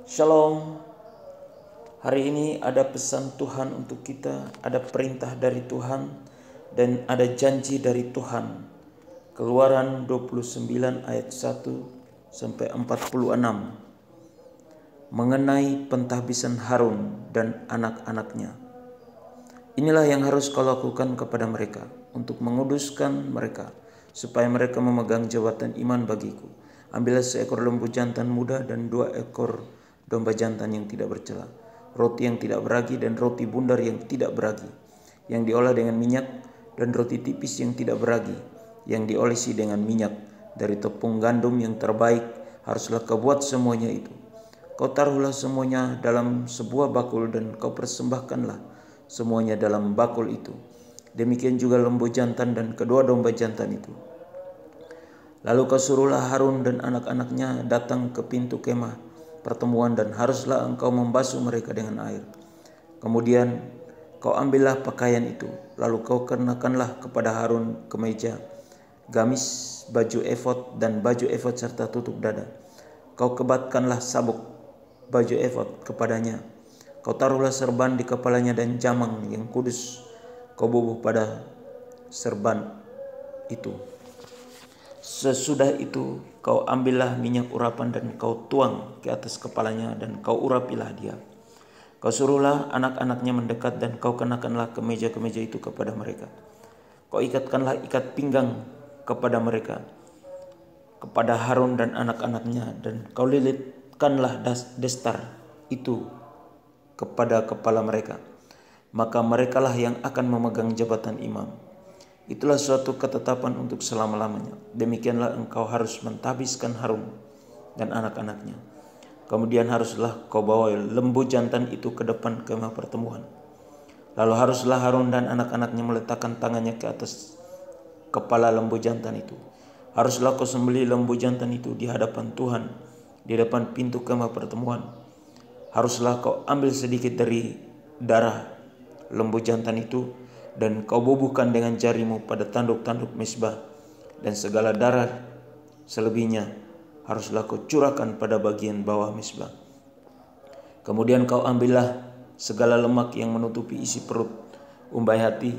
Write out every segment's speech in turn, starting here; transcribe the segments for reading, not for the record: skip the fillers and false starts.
Shalom. Hari ini ada pesan Tuhan untuk kita, ada perintah dari Tuhan, dan ada janji dari Tuhan. Keluaran 29 ayat 1 sampai 46 mengenai pentahbisan Harun dan anak-anaknya. Inilah yang harus kau lakukan kepada mereka untuk menguduskan mereka, supaya mereka memegang jabatan iman bagiku. Ambillah seekor lembu jantan muda dan 2 ekor domba jantan yang tidak bercela, roti yang tidak beragi dan roti bundar yang tidak beragi, yang diolah dengan minyak, dan roti tipis yang tidak beragi, yang diolesi dengan minyak. Dari tepung gandum yang terbaik haruslah kau buat semuanya itu. Kau taruhlah semuanya dalam sebuah bakul dan kau persembahkanlah semuanya dalam bakul itu. Demikian juga lembu jantan dan kedua domba jantan itu. Lalu kau suruhlah Harun dan anak-anaknya datang ke pintu kemah pertemuan, dan haruslah engkau membasuh mereka dengan air. Kemudian kau ambillah pakaian itu, lalu kau kenakanlah kepada Harun kemeja, gamis, baju efod dan baju efod serta tutup dada. Kau kebatkanlah sabuk baju efod kepadanya. Kau taruhlah serban di kepalanya dan jamang yang kudus kau bubuh pada serban itu. Sesudah itu kau ambillah minyak urapan dan kau tuang ke atas kepalanya dan kau urapilah dia. Kau suruhlah anak-anaknya mendekat dan kau kenakanlah kemeja-kemeja itu kepada mereka. Kau ikatkanlah ikat pinggang kepada mereka, kepada Harun dan anak-anaknya, dan kau lilitkanlah destar itu kepada kepala mereka. Maka merekalah yang akan memegang jabatan imam. Itulah suatu ketetapan untuk selama-lamanya. Demikianlah engkau harus mentahbiskan Harun dan anak-anaknya. Kemudian haruslah kau bawa lembu jantan itu ke depan kemah pertemuan. Lalu haruslah Harun dan anak-anaknya meletakkan tangannya ke atas kepala lembu jantan itu. Haruslah kau sembelih lembu jantan itu di hadapan Tuhan, di depan pintu kemah pertemuan. Haruslah kau ambil sedikit dari darah lembu jantan itu dan kau bubuhkan dengan jarimu pada tanduk-tanduk mezbah, dan segala darah selebihnya haruslah kau curahkan pada bagian bawah mezbah. Kemudian kau ambillah segala lemak yang menutupi isi perut, umbai hati,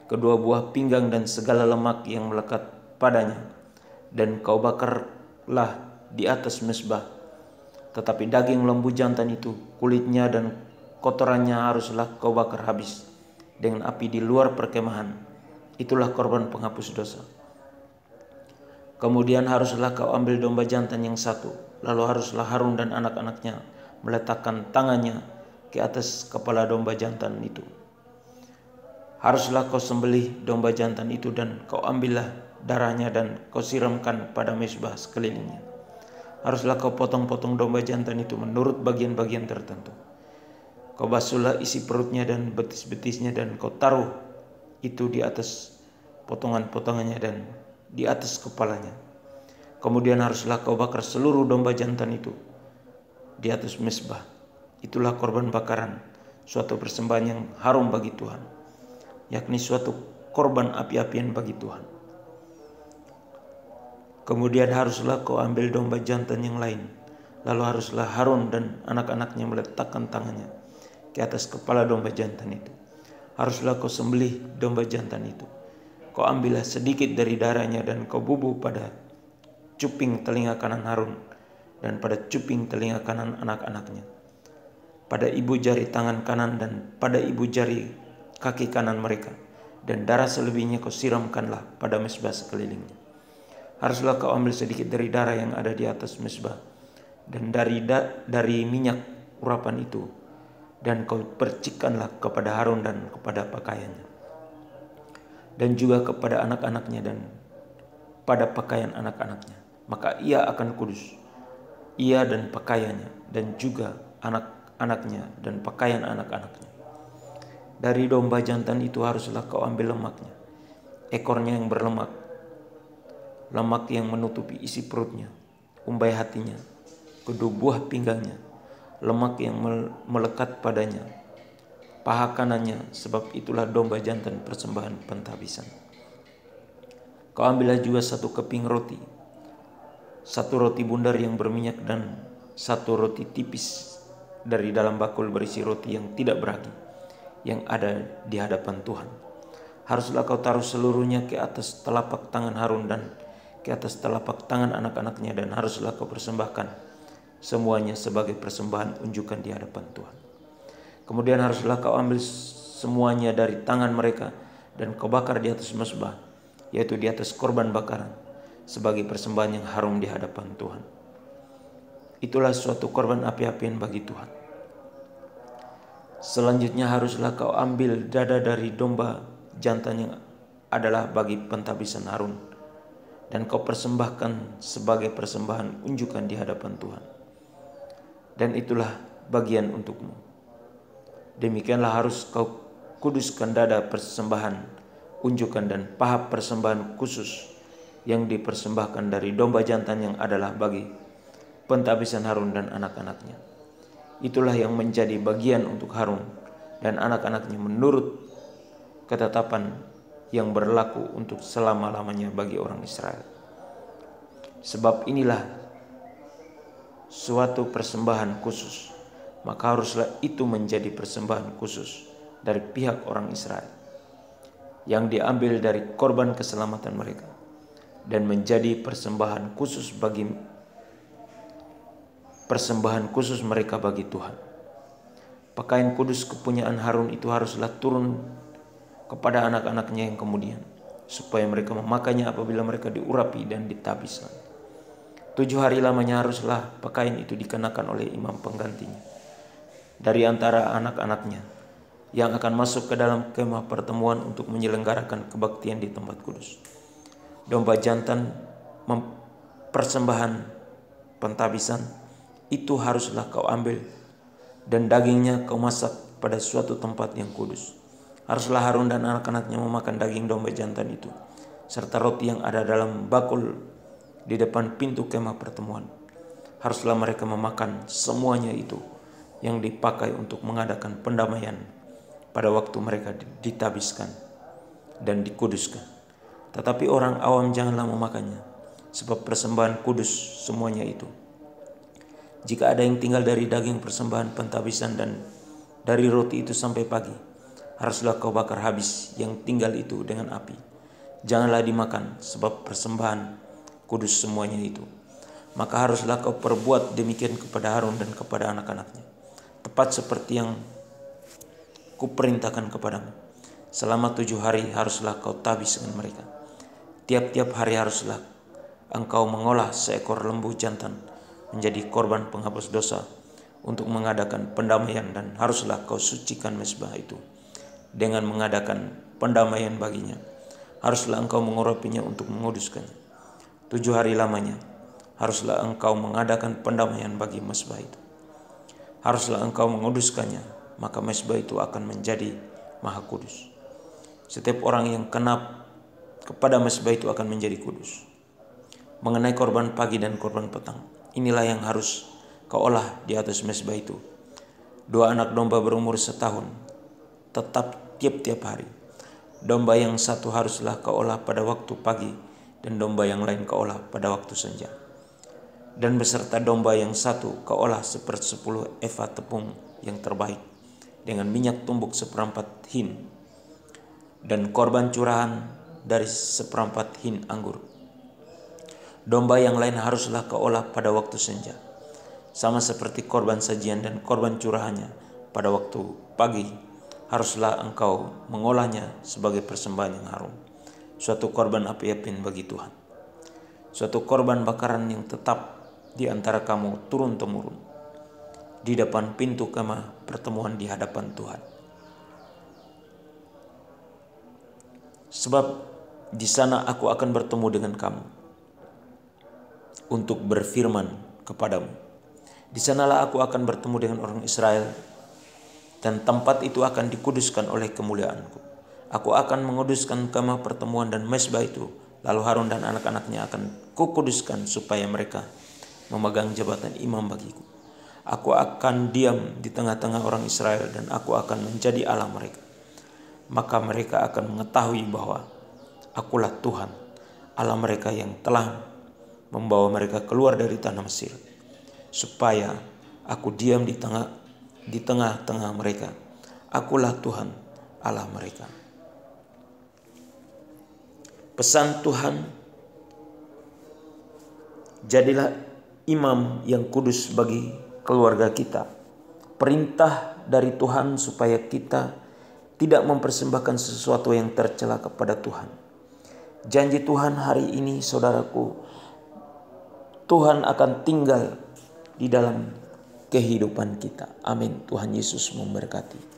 kedua buah pinggang dan segala lemak yang melekat padanya, dan kau bakarlah di atas mezbah. Tetapi daging lembu jantan itu, kulitnya dan kotorannya haruslah kau bakar habis dengan api di luar perkemahan. Itulah korban penghapus dosa. Kemudian haruslah kau ambil domba jantan yang satu. Lalu haruslah Harun dan anak-anaknya meletakkan tangannya ke atas kepala domba jantan itu. Haruslah kau sembelih domba jantan itu dan kau ambillah darahnya dan kau siramkan pada mezbah sekelilingnya. Haruslah kau potong-potong domba jantan itu menurut bagian-bagian tertentu. Kau basuhlah isi perutnya dan betis-betisnya dan kau taruh itu di atas potongan-potongannya dan di atas kepalanya. Kemudian haruslah kau bakar seluruh domba jantan itu di atas mezbah. Itulah korban bakaran, suatu persembahan yang harum bagi Tuhan, yakni suatu korban api-apian bagi Tuhan. Kemudian haruslah kau ambil domba jantan yang lain. Lalu haruslah Harun dan anak-anaknya meletakkan tangannya ke atas kepala domba jantan itu. Haruslah kau sembelih domba jantan itu. Kau ambillah sedikit dari darahnya dan kau bubuh pada cuping telinga kanan Harun dan pada cuping telinga kanan anak-anaknya, pada ibu jari tangan kanan dan pada ibu jari kaki kanan mereka, dan darah selebihnya kau siramkanlah pada mezbah sekelilingnya. Haruslah kau ambil sedikit dari darah yang ada di atas mezbah dan dari minyak urapan itu, dan kau percikkanlah kepada Harun dan kepada pakaiannya, dan juga kepada anak-anaknya dan pada pakaian anak-anaknya. Maka ia akan kudus, ia dan pakaiannya, dan juga anak-anaknya dan pakaian anak-anaknya. Dari domba jantan itu haruslah kau ambil lemaknya, ekornya yang berlemak, lemak yang menutupi isi perutnya, umbai hatinya, kedua buah pinggangnya, lemak yang melekat padanya, paha kanannya, sebab itulah domba jantan persembahan pentahbisan. Kau ambillah juga 1 keping roti, 1 roti bundar yang berminyak dan satu roti tipis dari dalam bakul berisi roti yang tidak beragi yang ada di hadapan Tuhan. Haruslah kau taruh seluruhnya ke atas telapak tangan Harun dan ke atas telapak tangan anak-anaknya, dan haruslah kau persembahkan semuanya sebagai persembahan unjukan di hadapan Tuhan. Kemudian haruslah kau ambil semuanya dari tangan mereka dan kau bakar di atas mezbah, yaitu di atas korban bakaran, sebagai persembahan yang harum di hadapan Tuhan. Itulah suatu korban api-apian bagi Tuhan. Selanjutnya haruslah kau ambil dada dari domba jantan yang adalah bagi pentabisan Harun, dan kau persembahkan sebagai persembahan unjukan di hadapan Tuhan. Dan itulah bagian untukmu. Demikianlah harus kau kuduskan dada persembahan unjukan dan paha persembahan khusus yang dipersembahkan dari domba jantan yang adalah bagi pentabisan Harun dan anak-anaknya. Itulah yang menjadi bagian untuk Harun dan anak-anaknya menurut ketetapan yang berlaku untuk selama-lamanya bagi orang Israel. Sebab inilah suatu persembahan khusus, maka haruslah itu menjadi persembahan khusus dari pihak orang Israel yang diambil dari korban keselamatan mereka, dan menjadi persembahan khusus mereka bagi Tuhan. Pakaian kudus kepunyaan Harun itu haruslah turun kepada anak-anaknya yang kemudian, supaya mereka memakainya apabila mereka diurapi dan ditabiskan. 7 hari lamanya haruslah pakaian itu dikenakan oleh imam penggantinya dari antara anak-anaknya yang akan masuk ke dalam kemah pertemuan untuk menyelenggarakan kebaktian di tempat kudus. Domba jantan persembahan pentabisan itu haruslah kau ambil, dan dagingnya kau masak pada suatu tempat yang kudus. Haruslah Harun dan anak-anaknya memakan daging domba jantan itu, serta roti yang ada dalam bakul di depan pintu kemah pertemuan. Haruslah mereka memakan semuanya itu yang dipakai untuk mengadakan pendamaian pada waktu mereka ditabiskan dan dikuduskan. Tetapi orang awam janganlah memakannya, sebab persembahan kudus semuanya itu. Jika ada yang tinggal dari daging persembahan pentabisan dan dari roti itu sampai pagi, haruslah kau bakar habis yang tinggal itu dengan api. Janganlah dimakan, sebab persembahan kudus semuanya itu. Maka haruslah kau perbuat demikian kepada Harun dan kepada anak-anaknya, tepat seperti yang kuperintahkan kepadamu. Selama 7 hari haruslah kau tabis dengan mereka. Tiap-tiap hari haruslah engkau mengolah seekor lembu jantan menjadi korban penghapus dosa untuk mengadakan pendamaian, dan haruslah kau sucikan mezbah itu dengan mengadakan pendamaian baginya. Haruslah engkau mengurapinya untuk menguduskannya. 7 hari lamanya haruslah engkau mengadakan pendamaian bagi mezbah itu. Haruslah engkau menguduskannya, maka mezbah itu akan menjadi maha kudus. Setiap orang yang kena kepada mezbah itu akan menjadi kudus. Mengenai korban pagi dan korban petang, inilah yang harus kau olah di atas mezbah itu. 2 anak domba berumur setahun, tetap tiap-tiap hari. Domba yang satu haruslah kau olah pada waktu pagi, dan domba yang lain kau olah pada waktu senja. Dan beserta domba yang satu kau olah 1/10 eva tepung yang terbaik dengan minyak tumbuk 1/4 hin, dan korban curahan dari 1/4 hin anggur. Domba yang lain haruslah kau olah pada waktu senja, sama seperti korban sajian dan korban curahannya pada waktu pagi. Haruslah engkau mengolahnya sebagai persembahan yang harum, suatu korban api-apian bagi Tuhan, suatu korban bakaran yang tetap di antara kamu turun-temurun di depan pintu kemah pertemuan di hadapan Tuhan. Sebab di sana aku akan bertemu dengan kamu untuk berfirman kepadamu. Di sanalah aku akan bertemu dengan orang Israel, dan tempat itu akan dikuduskan oleh kemuliaanku. Aku akan menguduskan kemah pertemuan dan mezbah itu, lalu Harun dan anak-anaknya akan kukuduskan supaya mereka memegang jabatan imam bagiku. Aku akan diam di tengah-tengah orang Israel, dan aku akan menjadi Allah mereka. Maka mereka akan mengetahui bahwa akulah Tuhan, Allah mereka yang telah membawa mereka keluar dari tanah Mesir. supaya aku diam di tengah-tengah mereka. Akulah Tuhan Allah mereka. Pesan Tuhan, jadilah imam yang kudus bagi keluarga kita. Perintah dari Tuhan supaya kita tidak mempersembahkan sesuatu yang tercela kepada Tuhan. Janji Tuhan hari ini, saudaraku, Tuhan akan tinggal di dalam kehidupan kita. Amin. Tuhan Yesus memberkati.